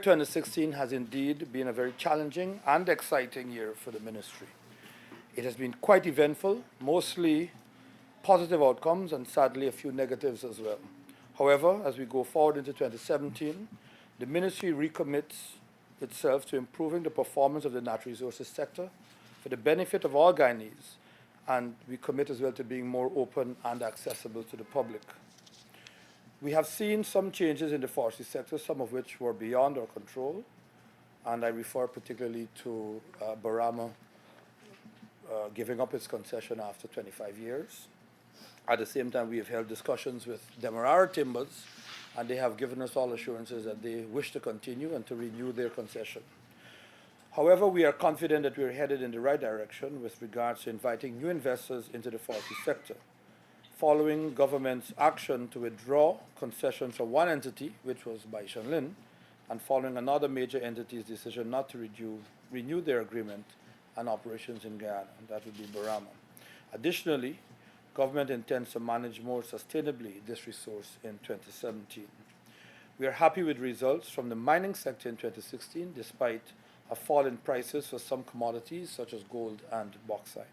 2016 has indeed been a very challenging and exciting year for the ministry. It has been quite eventful, mostly positive outcomes and sadly a few negatives as well. However, as we go forward into 2017, the ministry recommits itself to improving the performance of the natural resources sector for the benefit of all Guyanese, and we commit as well to being more open and accessible to the public. We have seen some changes in the forestry sector, some of which were beyond our control, and I refer particularly to Barama giving up its concession after 25 years. At the same time, we have held discussions with Demerara Timbers, and they have given us all assurances that they wish to continue and to renew their concession. However, we are confident that we are headed in the right direction with regards to inviting new investors into the forestry sector. Following government's action to withdraw concessions from one entity, which was Bai Shanlin, and following another major entity's decision not to renew their agreement and operations in Guyana, and that would be Barama. Additionally, government intends to manage more sustainably this resource in 2017. We are happy with results from the mining sector in 2016, despite a fall in prices for some commodities such as gold and bauxite.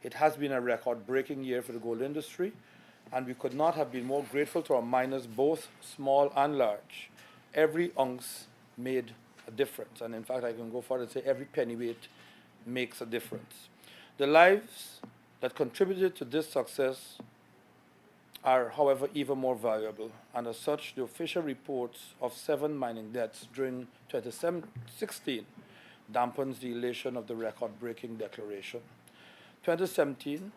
It has been a record-breaking year for the gold industry, and we could not have been more grateful to our miners, both small and large. Every ounce made a difference, and in fact I can go further and say every pennyweight makes a difference. The lives that contributed to this success are, however, even more valuable, and as such, the official reports of 7 mining deaths during 2016 dampens the elation of the record-breaking declaration. 2017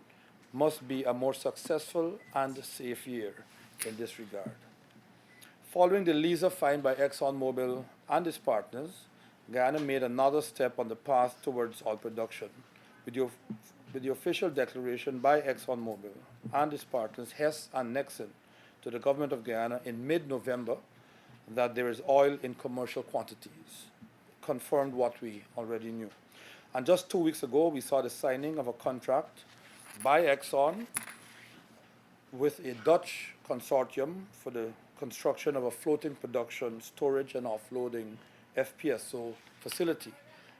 must be a more successful and safe year in this regard. Following the Liza fine by ExxonMobil and its partners, Guyana made another step on the path towards oil production, with the official declaration by ExxonMobil and its partners, Hess and Nexen, to the government of Guyana in mid-November that there is oil in commercial quantities, confirmed what we already knew. And just 2 weeks ago, we saw the signing of a contract by Exxon with a Dutch consortium for the construction of a floating production, storage, and offloading FPSO facility,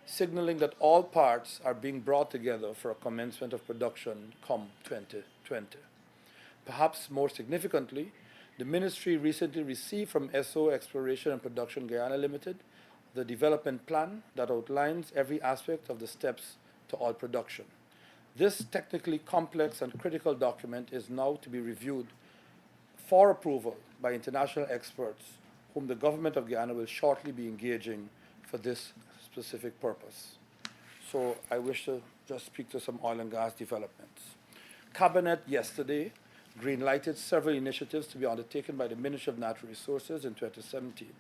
signaling that all parts are being brought together for a commencement of production come 2020. Perhaps more significantly, the ministry recently received from SO Exploration and Production Guyana Limited the development plan that outlines every aspect of the steps to oil production. This technically complex and critical document is now to be reviewed for approval by international experts, whom the government of Guyana will shortly be engaging for this specific purpose. So I wish to just speak to some oil and gas developments. Cabinet yesterday green-lighted several initiatives to be undertaken by the Ministry of Natural Resources in 2017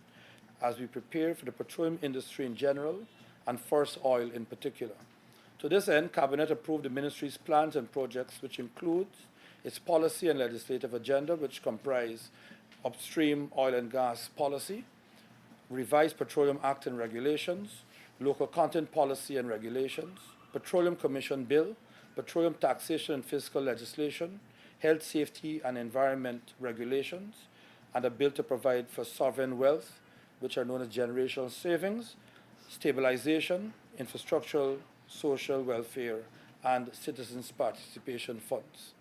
as we prepare for the petroleum industry in general and forest oil in particular. To this end, Cabinet approved the Ministry's plans and projects, which includes its policy and legislative agenda, which comprise upstream oil and gas policy, revised Petroleum Act and regulations, local content policy and regulations, Petroleum Commission Bill, petroleum taxation and fiscal legislation, health, safety, and environment regulations, and a bill to provide for sovereign wealth, which are known as generational savings, stabilization, infrastructural, social welfare, and citizens' participation funds.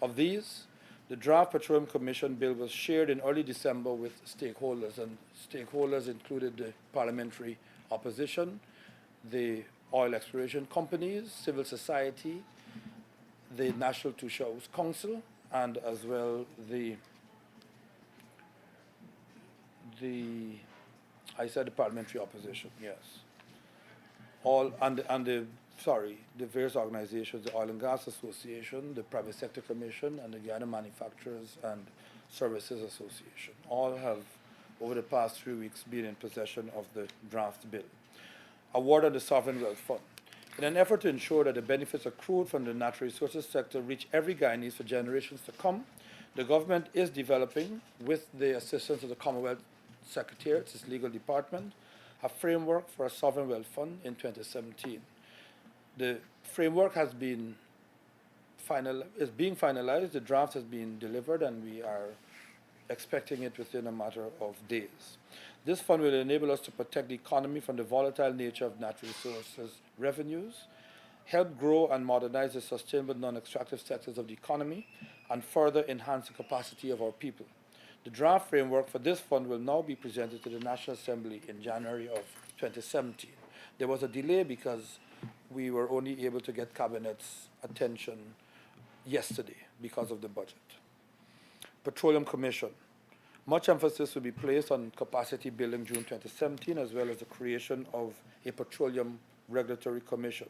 Of these, the draft Petroleum Commission Bill was shared in early December with stakeholders, and stakeholders included the parliamentary opposition, the oil exploration companies, civil society, the National Two Shows Council, and as well the parliamentary opposition, yes. The various organizations, the Oil and Gas Association, the Private Sector Commission, and the Guyana Manufacturers and Services Association. All have, over the past 3 weeks, been in possession of the draft bill. Award of the Sovereign Wealth Fund. In an effort to ensure that the benefits accrued from the natural resources sector reach every Guyanese for generations to come, the government is developing, with the assistance of the Commonwealth Secretariat, its legal department, a framework for a sovereign wealth fund in 2017. The framework is being finalized, the draft has been delivered, and we are expecting it within a matter of days. This fund will enable us to protect the economy from the volatile nature of natural resources revenues, help grow and modernize the sustainable non-extractive sectors of the economy, and further enhance the capacity of our people. The draft framework for this fund will now be presented to the National Assembly in January of 2017. There was a delay because we were only able to get Cabinet's attention yesterday because of the budget. Petroleum Commission. Much emphasis will be placed on capacity building June 2017, as well as the creation of a Petroleum Regulatory Commission.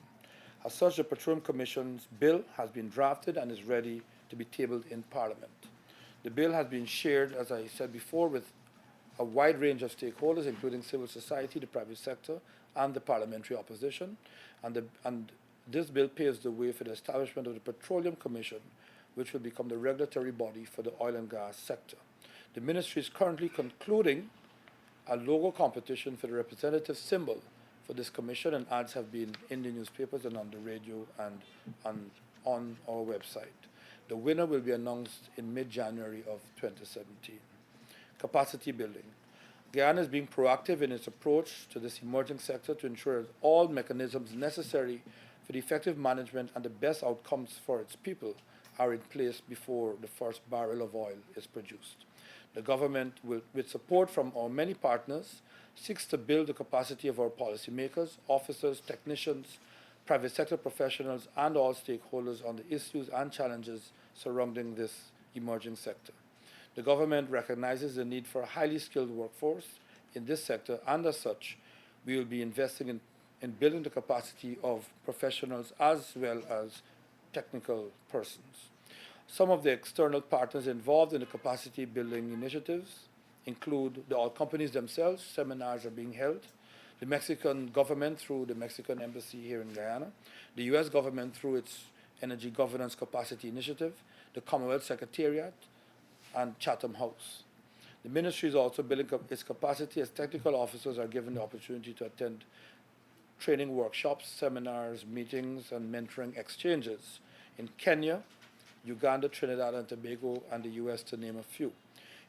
As such, the Petroleum Commission's bill has been drafted and is ready to be tabled in Parliament. The bill has been shared, as I said before, with a wide range of stakeholders, including civil society, the private sector, and the parliamentary opposition. And this bill paves the way for the establishment of the Petroleum Commission, which will become the regulatory body for the oil and gas sector. The ministry is currently concluding a logo competition for the representative symbol for this commission, and ads have been in the newspapers and on the radio and on our website. The winner will be announced in mid-January of 2017. Capacity building. Guyana is being proactive in its approach to this emerging sector to ensure that all mechanisms necessary for the effective management and the best outcomes for its people are in place before the first barrel of oil is produced. The government, with support from our many partners, seeks to build the capacity of our policymakers, officers, technicians, private sector professionals, and all stakeholders on the issues and challenges surrounding this emerging sector. The government recognizes the need for a highly skilled workforce in this sector, and as such, we will be investing in building the capacity of professionals as well as technical persons. Some of the external partners involved in the capacity building initiatives include the oil companies themselves. Seminars are being held. The Mexican government through the Mexican embassy here in Guyana, the U.S. government through its Energy Governance Capacity Initiative, the Commonwealth Secretariat, and Chatham House. The ministry is also building its capacity as technical officers are given the opportunity to attend training workshops, seminars, meetings, and mentoring exchanges in Kenya, Uganda, Trinidad and Tobago, and the U.S., to name a few.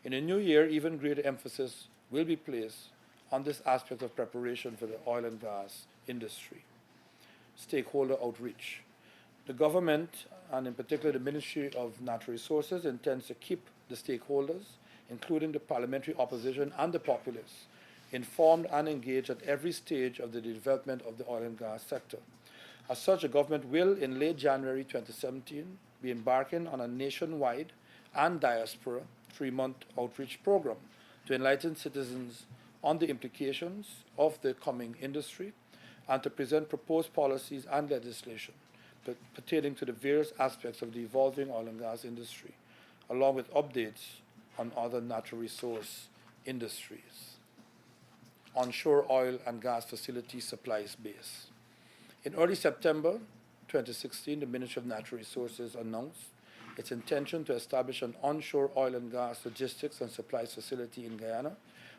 In the new year, even greater emphasis will be placed on this aspect of preparation for the oil and gas industry. Stakeholder outreach. The government, and in particular the Ministry of Natural Resources, intends to keep the stakeholders, including the parliamentary opposition and the populace, informed and engaged at every stage of the development of the oil and gas sector. As such, the government will, in late January 2017, be embarking on a nationwide and diaspora 3-month outreach program to enlighten citizens on the implications of the coming industry and to present proposed policies and legislation pertaining to the various aspects of the evolving oil and gas industry, along with updates on other natural resource industries. Onshore oil and gas facility supplies base. In early September 2016, the Ministry of Natural Resources announced its intention to establish an onshore oil and gas logistics and supplies facility in Guyana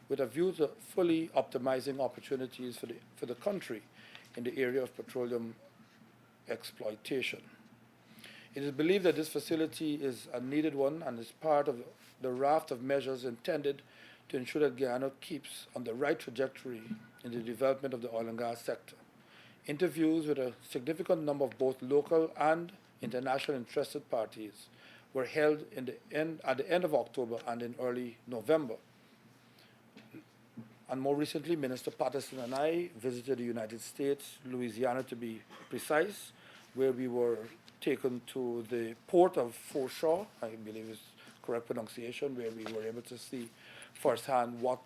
with a view to fully optimizing opportunities for the country in the area of petroleum exploitation. It is believed that this facility is a needed one and is part of the raft of measures intended to ensure that Guyana keeps on the right trajectory in the development of the oil and gas sector. Interviews with a significant number of both local and international interested parties were held at the end of October and in early November. And more recently, Minister Patterson and I visited the United States, Louisiana to be precise, where we were taken to the port of Forestry, I believe is correct pronunciation, where we were able to see firsthand what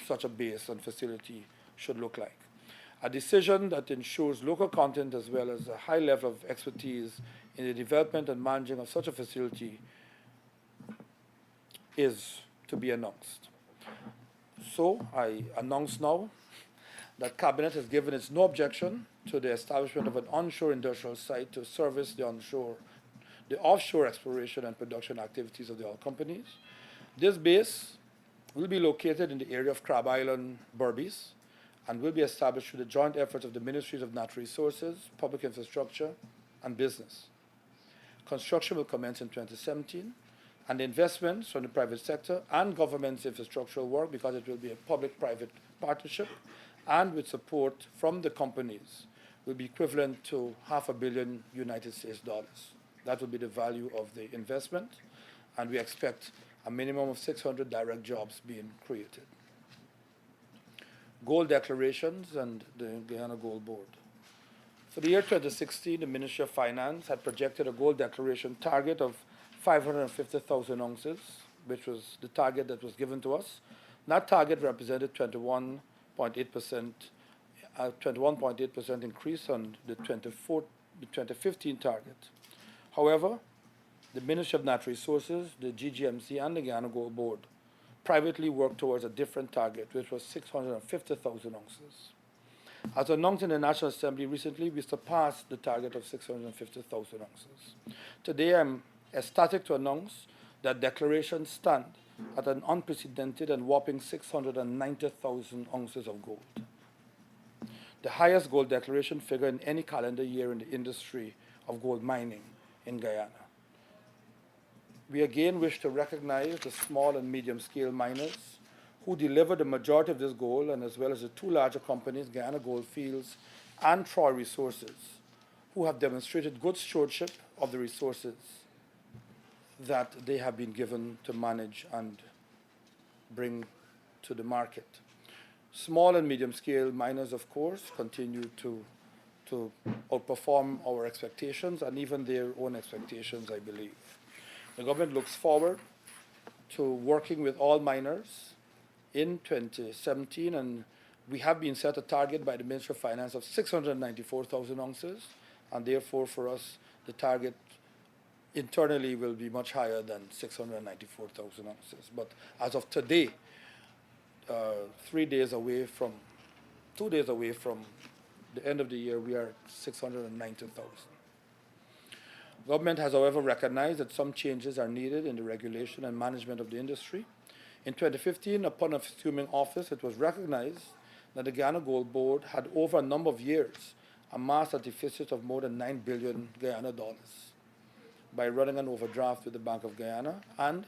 such a base and facility should look like. A decision that ensures local content as well as a high level of expertise in the development and managing of such a facility is to be announced. So I announce now that Cabinet has given its no objection to the establishment of an onshore industrial site to service the offshore exploration and production activities of the oil companies. This base will be located in the area of Crab Island, Berbice, and will be established through the joint efforts of the Ministries of Natural Resources, Public Infrastructure, and Business. Construction will commence in 2017, and investments from the private sector and government's infrastructural work, because it will be a public-private partnership, and with support from the companies, will be equivalent to $500 million United States dollars. That will be the value of the investment, and we expect a minimum of 600 direct jobs being created. Gold declarations and the Guyana Gold Board. For the year 2016, the Ministry of Finance had projected a gold declaration target of 550,000 ounces, which was the target that was given to us. That target represented 21.8% increase on the 2015 target. However, the Ministry of Natural Resources, the GGMC, and the Guyana Gold Board privately worked towards a different target, which was 650,000 ounces. As announced in the National Assembly recently, we surpassed the target of 650,000 ounces. Today, I'm ecstatic to announce that declarations stand at an unprecedented and whopping 690,000 ounces of gold, the highest gold declaration figure in any calendar year in the industry of gold mining in Guyana. We again wish to recognize the small and medium-scale miners who deliver the majority of this gold, and as well as the two larger companies, Guyana Goldfields and Troy Resources, who have demonstrated good stewardship of the resources that they have been given to manage and bring to the market. Small and medium-scale miners, of course, continue to outperform our expectations and even their own expectations, I believe. The government looks forward to working with all miners in 2017, and we have been set a target by the Ministry of Finance of 694,000 ounces, and therefore for us the target internally will be much higher than 694,000 ounces. But as of today, 2 days away from the end of the year, we are at 690,000. Government has, however, recognized that some changes are needed in the regulation and management of the industry. In 2015, upon assuming office, it was recognized that the Guyana Gold Board had, over a number of years, amassed a deficit of more than 9 billion Guyana dollars by running an overdraft with the Bank of Guyana and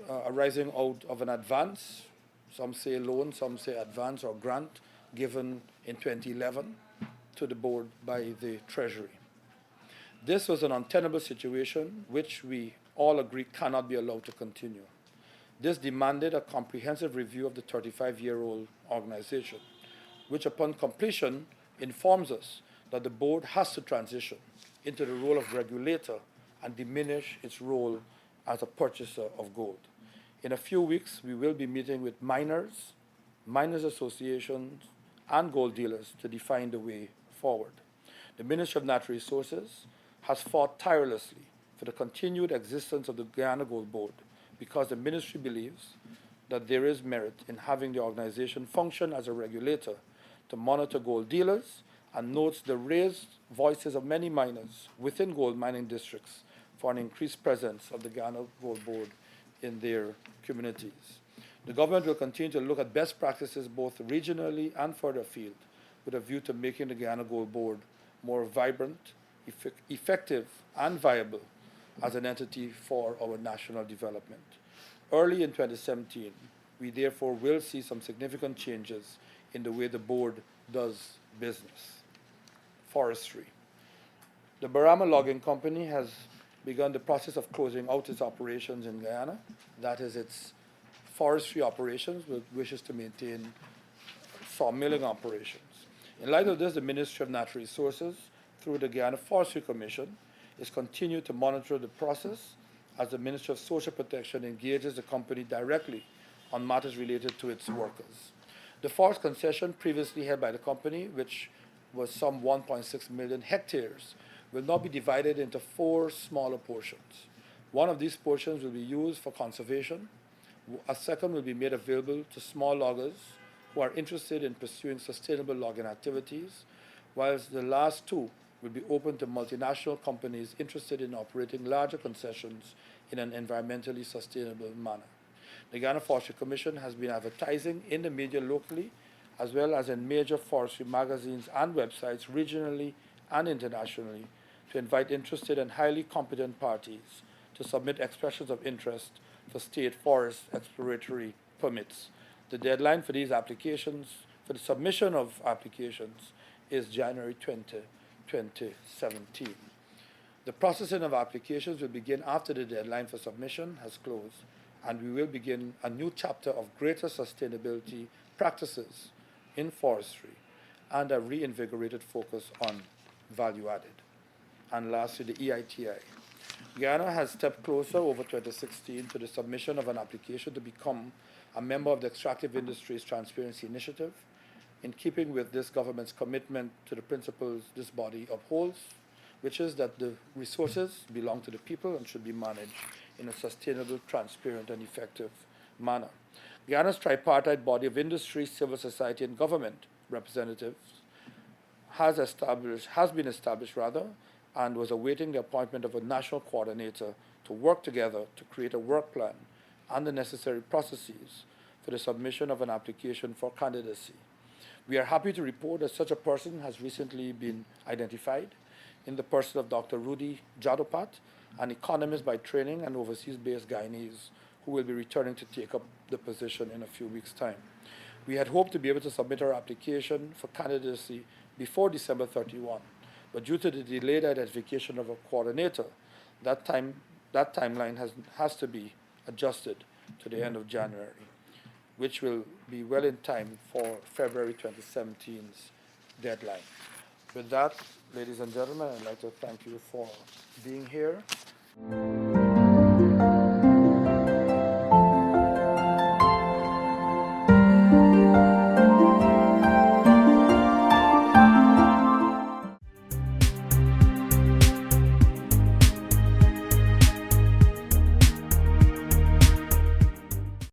arising out of an advance, some say loan, some say advance or grant, given in 2011 to the board by the Treasury. This was an untenable situation which we all agree cannot be allowed to continue. This demanded a comprehensive review of the 35-year-old organization, which upon completion informs us that the board has to transition into the role of regulator and diminish its role as a purchaser of gold. In a few weeks, we will be meeting with miners, miners associations, and gold dealers to define the way forward. The Ministry of Natural Resources has fought tirelessly for the continued existence of the Guyana Gold Board, because the ministry believes that there is merit in having the organization function as a regulator to monitor gold dealers, and notes the raised voices of many miners within gold mining districts for an increased presence of the Guyana Gold Board in their communities. The government will continue to look at best practices both regionally and further afield, with a view to making the Guyana Gold Board more vibrant, effective, and viable as an entity for our national development. Early in 2017, we therefore will see some significant changes in the way the board does business. Forestry. The Barama Logging Company has begun the process of closing out its operations in Guyana. That is its forestry operations, which wishes to maintain sawmilling operations. In light of this, the Ministry of Natural Resources, through the Guyana Forestry Commission, is continued to monitor the process as the Ministry of Social Protection engages the company directly on matters related to its workers. The forest concession previously held by the company, which was some 1.6 million hectares, will now be divided into 4 smaller portions. One of these portions will be used for conservation. A second will be made available to small loggers who are interested in pursuing sustainable logging activities, whilst the last 2 will be open to multinational companies interested in operating larger concessions in an environmentally sustainable manner. The Guyana Forestry Commission has been advertising in the media locally, as well as in major forestry magazines and websites regionally and internationally, to invite interested and highly competent parties to submit expressions of interest for state forest exploratory permits. The deadline for these applications, for the submission of applications, is January 20, 2017. The processing of applications will begin after the deadline for submission has closed, and we will begin a new chapter of greater sustainability practices in forestry and a reinvigorated focus on value added. And lastly, the EITI. Guyana has stepped closer over 2016 to the submission of an application to become a member of the Extractive Industries Transparency Initiative, in keeping with this government's commitment to the principles this body upholds, which is that the resources belong to the people and should be managed in a sustainable, transparent, and effective manner. Guyana's tripartite body of industry, civil society, and government representatives has been established, and was awaiting the appointment of a national coordinator to work together to create a work plan and the necessary processes for the submission of an application for candidacy. We are happy to report that such a person has recently been identified in the person of Dr. Rudy Jadopat, an economist by training and overseas-based Guyanese who will be returning to take up the position in a few weeks' time. We had hoped to be able to submit our application for candidacy before December 31, but due to the delayed identification of a coordinator, that timeline has to be adjusted to the end of January, which will be well in time for February 2017's deadline. With that, ladies and gentlemen, I'd like to thank you for being here.